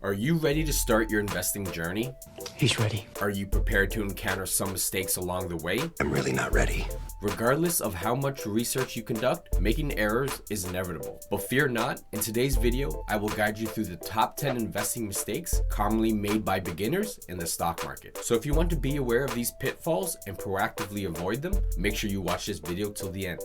Are you ready to start your investing journey? He's ready. Are you prepared to encounter some mistakes along the way? I'm really not ready. Regardless of how much research you conduct, making errors is inevitable. But fear not, in today's video, I will guide you through the top 10 investing mistakes commonly made by beginners in the stock market. So if you want to be aware of these pitfalls and proactively avoid them, make sure you watch this video till the end.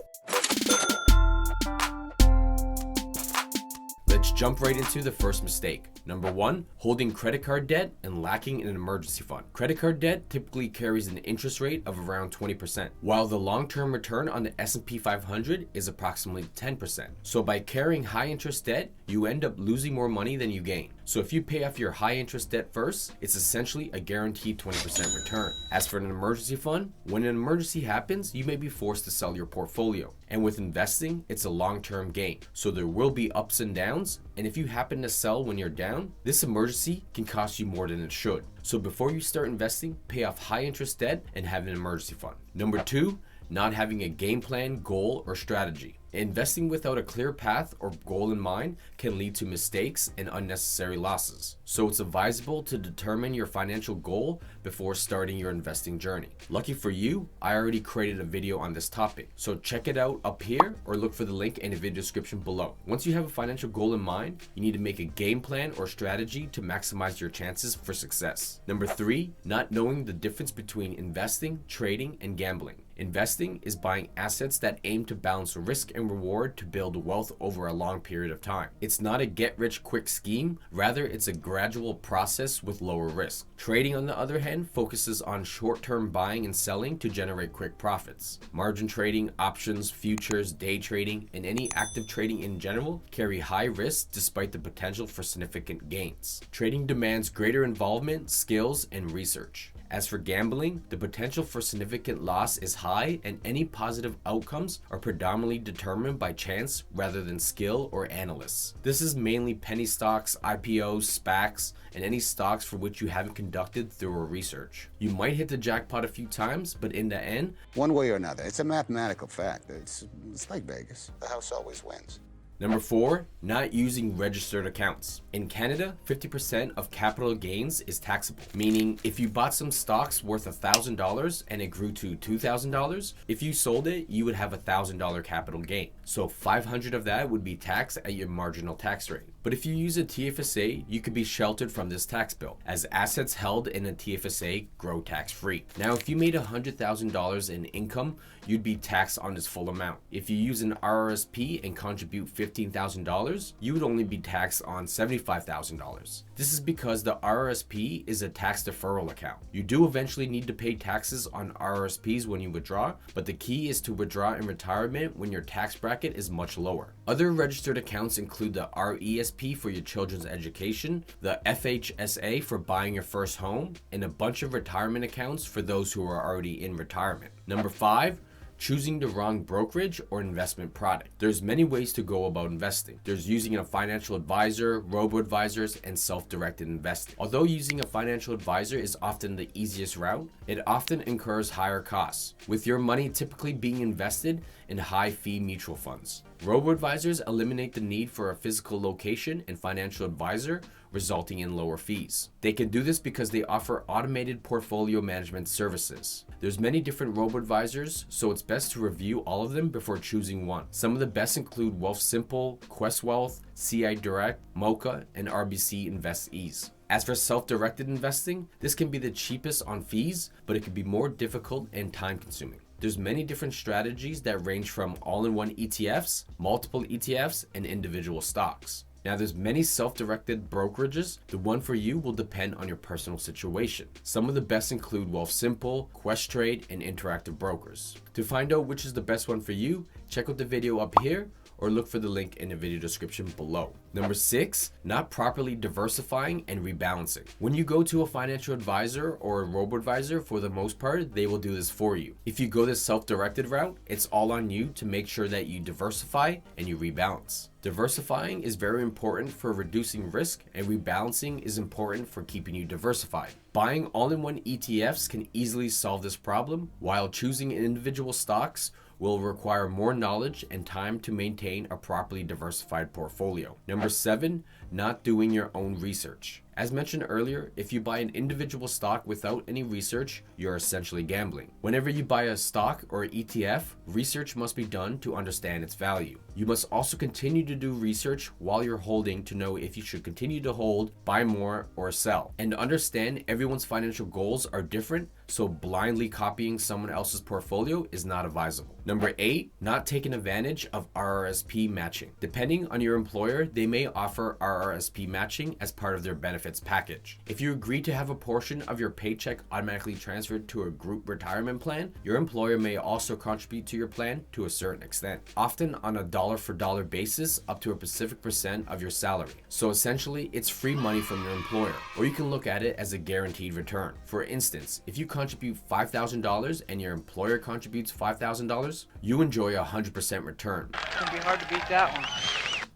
Let's jump right into the first mistake. Number 1, holding credit card debt and lacking an emergency fund. Credit card debt typically carries an interest rate of around 20%, while the long-term return on the S&P 500 is approximately 10%. So by carrying high interest debt, you end up losing more money than you gain. So if you pay off your high interest debt first, it's essentially a guaranteed 20% return. As for an emergency fund, when an emergency happens, you may be forced to sell your portfolio. And with investing, it's a long-term gain. So there will be ups and downs, and if you happen to sell when you're down, this emergency can cost you more than it should. So before you start investing, pay off high interest debt and have an emergency fund. Number 2, not having a game plan, goal, or strategy. Investing without a clear path or goal in mind can lead to mistakes and unnecessary losses. So it's advisable to determine your financial goal before starting your investing journey. Lucky for you, I already created a video on this topic. So check it out up here or look for the link in the video description below. Once you have a financial goal in mind, you need to make a game plan or strategy to maximize your chances for success. Number 3, not knowing the difference between investing, trading, and gambling. Investing is buying assets that aim to balance risk and reward to build wealth over a long period of time. It's not a get-rich-quick scheme, rather it's a gradual process with lower risk. Trading, on the other hand, focuses on short-term buying and selling to generate quick profits. Margin trading, options, futures, day trading, and any active trading in general carry high risk despite the potential for significant gains. Trading demands greater involvement, skills, and research. As for gambling, the potential for significant loss is high, and any positive outcomes are predominantly determined by chance rather than skill or analysts. This is mainly penny stocks, IPOs, SPACs, and any stocks for which you haven't conducted thorough research. You might hit the jackpot a few times, but in the end, One way or another, it's a mathematical fact. It's like Vegas. The house always wins. Number 4, not using registered accounts. In Canada, 50% of capital gains is taxable, meaning if you bought some stocks worth $1,000 and it grew to $2,000, if you sold it, you would have a $1,000 capital gain. So 500 of that would be taxed at your marginal tax rate. But if you use a TFSA, you could be sheltered from this tax bill, as assets held in a TFSA grow tax-free. Now, if you made $100,000 in income, you'd be taxed on this full amount. If you use an RRSP and contribute $15,000, you would only be taxed on $75,000. This is because the RRSP is a tax deferral account. You do eventually need to pay taxes on RRSPs when you withdraw, but the key is to withdraw in retirement when your tax bracket is much lower. Other registered accounts include the RESP for your children's education, the FHSA for buying your first home, and a bunch of retirement accounts for those who are already in retirement. Number 5, choosing the wrong brokerage or investment product. There's many ways to go about investing. There's using a financial advisor, robo-advisors, and self-directed investing. Although using a financial advisor is often the easiest route, it often incurs higher costs, with your money typically being invested in high-fee mutual funds. Robo-advisors eliminate the need for a physical location and financial advisor, resulting in lower fees. They can do this because they offer automated portfolio management services. There's many different robo-advisors, so it's best to review all of them before choosing one. Some of the best include Wealthsimple, Quest Wealth, CI Direct, Mocha, and RBC Invest Ease. As for self-directed investing, this can be the cheapest on fees, but it can be more difficult and time-consuming. There's many different strategies that range from all-in-one ETFs, multiple ETFs, and individual stocks. Now, there's many self-directed brokerages. The one for you will depend on your personal situation. Some of the best include Wealthsimple, Questrade, and Interactive Brokers. To find out which is the best one for you, check out the video up here or look for the link in the video description below. Number 6, not properly diversifying and rebalancing. When you go to a financial advisor or a robo-advisor, for the most part, they will do this for you. If you go this self-directed route, it's all on you to make sure that you diversify and you rebalance. Diversifying is very important for reducing risk, and rebalancing is important for keeping you diversified. Buying all-in-one ETFs can easily solve this problem, while choosing individual stocks will require more knowledge and time to maintain a properly diversified portfolio. Number 7, not doing your own research. As mentioned earlier, if you buy an individual stock without any research, you're essentially gambling. Whenever you buy a stock or ETF, research must be done to understand its value. You must also continue to do research while you're holding to know if you should continue to hold, buy more, or sell. And to understand everyone's financial goals are different, so blindly copying someone else's portfolio is not advisable. Number 8, not taking advantage of RRSP matching. Depending on your employer, they may offer RRSP matching as part of their benefits package. If you agree to have a portion of your paycheck automatically transferred to a group retirement plan, your employer may also contribute to your plan to a certain extent, often on a dollar-for-dollar basis up to a specific percent of your salary. So essentially, it's free money from your employer, or you can look at it as a guaranteed return. For instance, if you contribute $5,000 and your employer contributes $5,000, you enjoy a 100% return. It's gonna be hard to beat that one.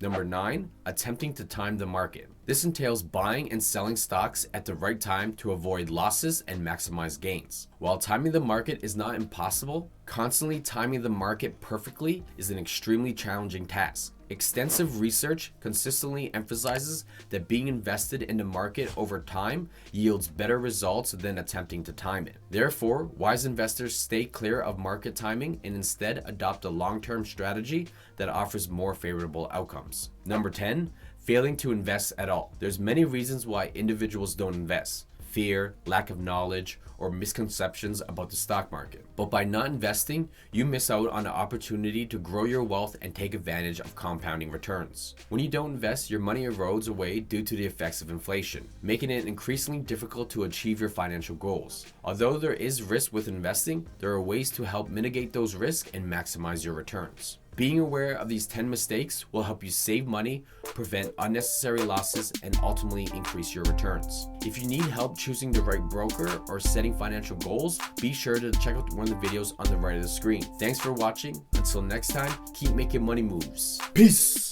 Number 9, attempting to time the market. This entails buying and selling stocks at the right time to avoid losses and maximize gains. While timing the market is not impossible, constantly timing the market perfectly is an extremely challenging task. Extensive research consistently emphasizes that being invested in the market over time yields better results than attempting to time it. Therefore, wise investors stay clear of market timing and instead adopt a long-term strategy that offers more favorable outcomes. Number 10, failing to invest at all. There's many reasons why individuals don't invest. Fear, lack of knowledge, or misconceptions about the stock market. But by not investing, you miss out on the opportunity to grow your wealth and take advantage of compounding returns. When you don't invest, your money erodes away due to the effects of inflation, making it increasingly difficult to achieve your financial goals. Although there is risk with investing, there are ways to help mitigate those risks and maximize your returns. Being aware of these 10 mistakes will help you save money, prevent unnecessary losses, and ultimately increase your returns. If you need help choosing the right broker or setting financial goals, be sure to check out one of the videos on the right of the screen. Thanks for watching. Until next time, keep making money moves. Peace!